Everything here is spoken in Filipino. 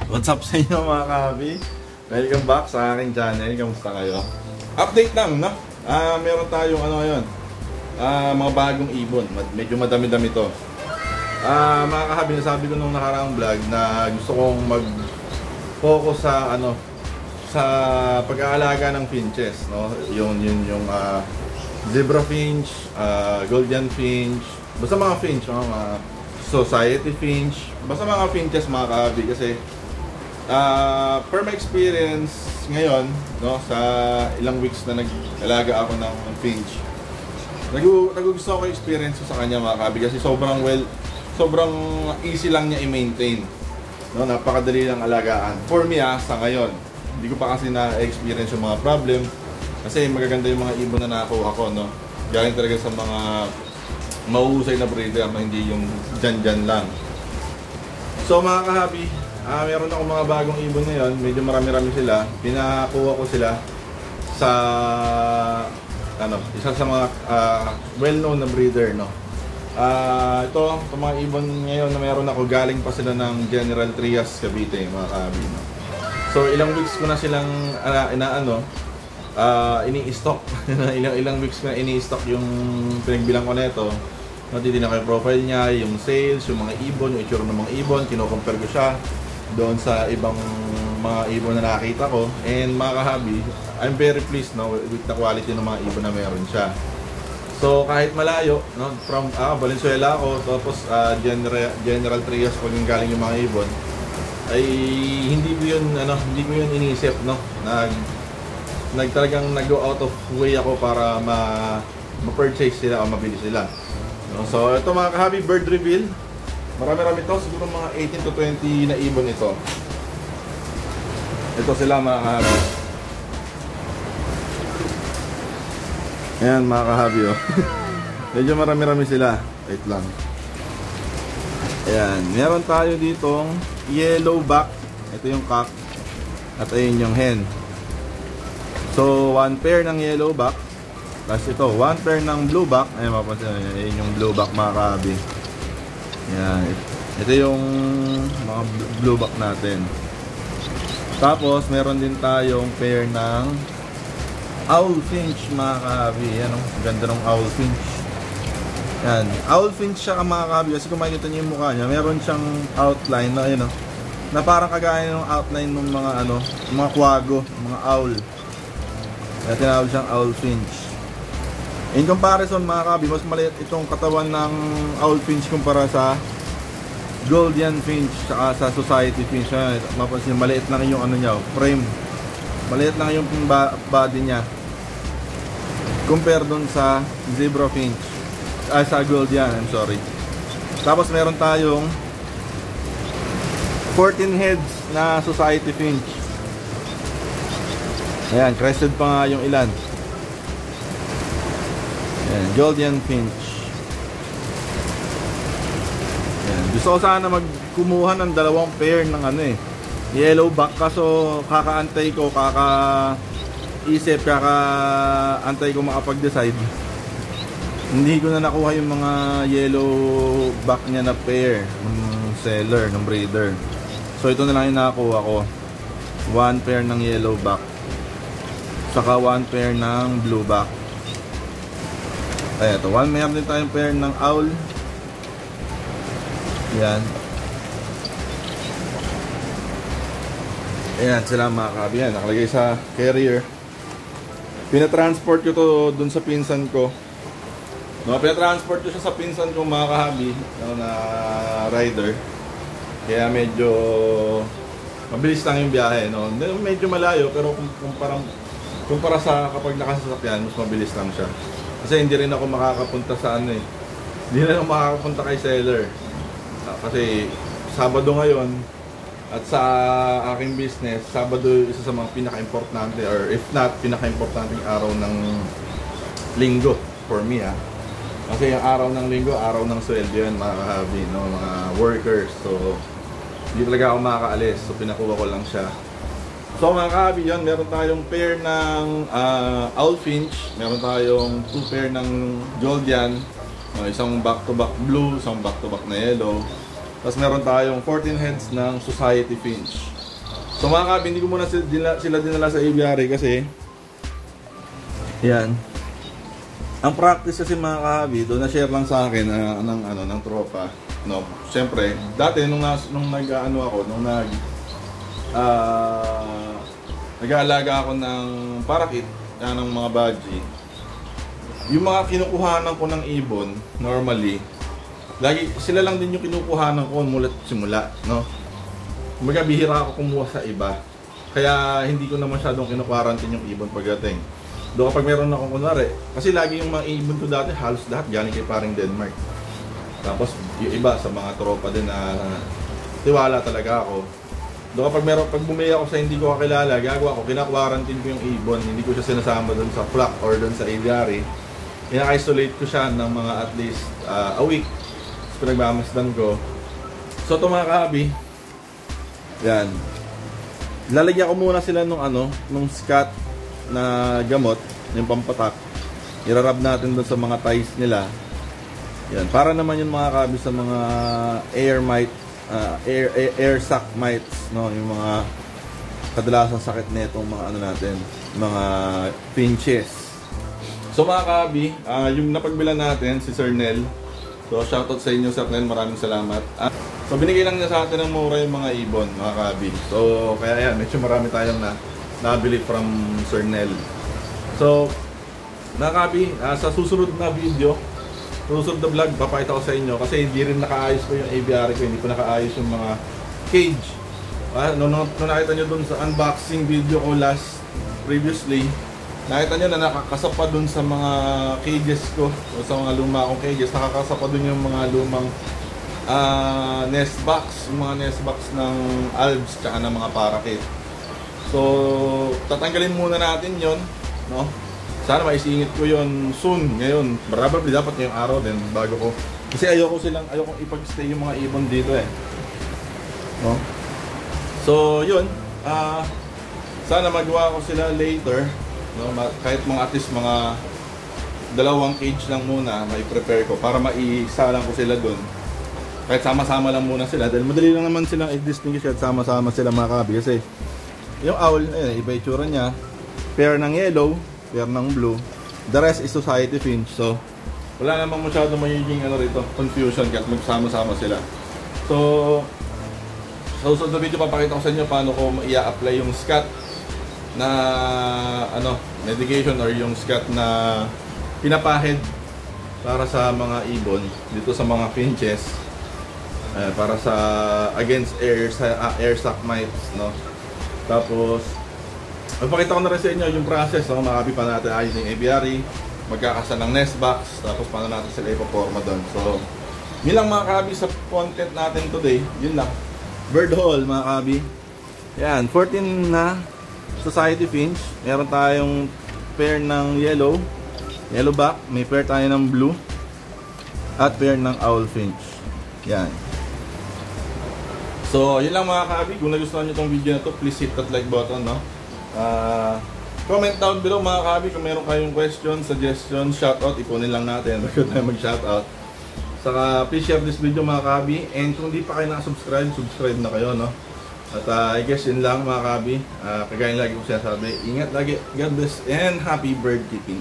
What's up sa inyo mga kahabi? Welcome back sa aking channel. Kamusta kayo? Update lang, no? Meron tayong ano ngayon, mga bagong ibon. Medyo madami-dami to. Mga kahabi, nasabi ko nung nakaraang vlog na gusto kong mag-focus sa ano, sa pag-aalaga ng finches, no? Yung zebra finch, golden finch, basta mga finch, mga society finch, basta mga finches mga kahabi. Kasi per my experience ngayon, no, sa ilang weeks na nag-alaga ako ng finch, nagugustuhan ko yung experience ko sa kanya mga kahabi. Kasi sobrang easy lang niya i-maintain, no? Napakadali lang alagaan for me sa ngayon. Hindi ko pa kasi na-experience yung mga problem, kasi magaganda yung mga ibon na nakuha ko, no? Galing talaga sa mga mahuhusay na breeder, hindi yung dyan lang. So mga kahabi, meron ako mga bagong ibon ngayon. Medyo marami-rami sila. Pinakuha ko sila sa isa sa mga well-known na breeder, no? Ito mga ibon ngayon na meron ako, galing pa sila ng General Trias, Cavite, mga kahabi, no? So ilang weeks ko na silang ini-stock. ilang weeks ko na ini-stock yung pinagbilang ko nito. Titignan ko yung profile niya, yung sales, yung mga ibon, yung itsura ng mga ibon. Kino-compare ko siya doon sa ibang mga ibon na nakita ko. And mga kahabi, I'm very pleased, no, with the quality ng mga ibon na meron siya. So kahit malayo, no, from Valenzuela ako, tapos General Trias pag yung galing yung mga ibon, ay hindi ko yun iniisip, no. Talagang nag-go out of way ako para ma-purchase sila o mabili sila, no? So ito mga kahabi, bird reveal. Marami-rami to, siguro mga 18 to 20 na ibon ito. Ito sila mga kahabi. Ayan mga kahabi, oh. Medyo marami-rami sila. Wait lang. Ayan, meron tayo ditong yellow back. Ito yung cock. At ayun yung hen. So, one pair ng yellow back. Tapos ito, one pair ng blue back. Ayan, mapapansin. Ayun yung blue back mga kahabi. Ayan. Ito yung mga blue back natin. Tapos, meron din tayong pair ng owl finch mga kahabi. Ayan, oh. Ganda ng owl finch. Ayan. Owl finch siya mga kahabi. Kasi kung makikita niyo yung mukha niya, meron siyang outline na, ayun, oh, na parang kagaya ng outline ng mga mga kwago, mga owl. Kaya tinawag siyang owl finch. In comparison mga kahabi, mas maliit itong katawan ng owl finch kumpara sa golden finch saka sa society finch. Mapansin, maliit lang yung niya, frame. Maliit lang yung body niya compare dun sa zebra finch, sa golden, I'm sorry. Tapos meron tayong 14 heads na society finch. Ayan, crested pa nga yung ilan. Ayan, golden finch. Ayan, gusto ko sana magkumuha ng dalawang pair ng yellow back, kaso kakaantay ko, kakaantay ko makapag-decide. Hindi ko na nakuha yung mga yellow back niya na pair ng seller, ng breeder. So ito na lang yung nakakuha ko. One pair ng yellow back, saka one pair ng blue back. Ayan, ito. Meron din tayong pair ng owl. Ayan. Ayan sila mga kahabi. Yan, nakalagay sa carrier. Pinatransport ko to dun sa pinsan ko. No, pinatransport ko siya sa pinsan ko mga kahabi, na rider. Kaya medyo mabilis lang yung biyahe, no? Medyo malayo, pero kumpara sa kapag nakasasakyan, mas mabilis lang siya. Kasi hindi rin ako makakapunta sa hindi rin ako makakapunta kay seller. Kasi Sabado ngayon, at sa aking business, Sabado isa sa mga pinaka-importante, or if not, pinaka-importanting araw ng linggo for me, Kasi yung araw ng linggo, araw ng sweldo yan mga kahabi, no? Mga workers. So, hindi talaga ako makakaalis. So, pinakuha ko lang siya. So mga kahabi, yan, meron tayong pair ng owl finch, meron tayong 2 pair ng Goldian, isang back-to-back blue, isang back-to-back na yellow. Tapos meron tayong 14 heads ng society finch. So mga kabi, hindi ko muna sila dinala sa aviary kasi yan. Ang practice kasi mga kabi, doon na-share lang sa akin ng tropa. No, siyempre, dati nung nag-ano ako, nag-aalaga ako ng parakit, ng mga budgie. Yung mga kinukuhanan ko ng ibon, normally, lagi sila lang din yung kinukuhanan ko mula simula, no? Kumbaga bihira ako kumuha sa iba. Kaya hindi ko na masyadong kinu-quarantine yung ibon pagdating. Doon kapag meron akong kunwari, kasi lagi yung mga ibon ko dati, halos lahat galing kay paring Denmark. Tapos yung iba sa mga tropa din na tiwala talaga ako. Doon pag bumili ako sa hindi ko kakilala, gagawa ko, kina-quarantine ko yung ibon. Hindi ko siya sinasama doon sa flock or doon sa aviary. Ina-isolate ko siya ng mga at least a week. So pinagmamasdan ko. So ito mga kahabi, yan. Lalagyan ko muna sila nung scat na gamot, yung pampatak. Irarab natin doon sa mga ties nila. Yan, para naman yung mga kahabi sa mga air sac mites, no, yung mga kadalasang sakit nitong mga natin, mga pinches. So mga kahabi, yung napagbilan natin si Sir Nel. So shoutout sa inyo Sir Nel, maraming salamat. So binigay lang niya sa atin ng mura yung mga ibon, mga kahabi. So kaya yan, medyo marami tayong nabili from Sir Nel. So mga kahabi, sa susunod na video, susunod na vlog, papakita ko sa inyo kasi hindi rin nakaayos ko yung aviary ko, hindi ko nakaayos yung mga cage. Nung nakita nyo dun sa unboxing video ko previously, nakita nyo na nakakasapa dun sa mga cages ko, o sa mga luma akong cages, nakakasapa dun yung mga lumang nest box, yung mga nest box ng alves tsaka ng mga parakeet. So tatanggalin muna natin yon, no? Sana maisingit ko yon soon, ngayon. Probably dapat ngayong araw din bago ko. Kasi ayoko ipag-stay yung mga ibon dito no? So yun, sana magawa ko sila later, no? Kahit at least mga 2 cage lang muna, mai-prepare ko para maisalang ko sila doon. Kahit sama-sama lang muna sila dahil madali lang naman silang i-distinguish at sama-sama sila mga kabi. Kasi yung owl, iba itsura niya, pair ng yellow, pair ng blue, the rest is society finch. So wala namang masyado magiging rito, confusion kahit magsama-sama sila. So sa susunod na video papakita ko sa inyo paano ko i-apply yung scat na medication or yung scat na pinapahid para sa mga ibon dito sa mga finches, para sa against air sac mites, no? Tapos magpakita ko na rin sa inyo yung process, no? Makabi pa natin ayos yung aviary, magkakasal ng nest box, tapos paano natin sila ipaporma doon. So yun lang mga kabi sa content natin today, yun lang. Bird hall mga kabi, yan, 14 na society finch. Meron tayong pair ng yellow back, may pair tayo ng blue at pair ng owl finch. Yan. So yun lang mga kabi, kung nagustuhan nyo itong video na to, please hit that like button, no? Comment down below mga kabi kung meron kayong question, suggestion, shoutout, ipunin lang natin bago tayo mag-shoutout. Saka please share this video mga kabi, and kung di pa kayo nakasubscribe, subscribe na kayo, no? At I guess yun lang mga kabi, kagaya lagi ko sinasabi, ingat lagi, God bless, and happy bird keeping.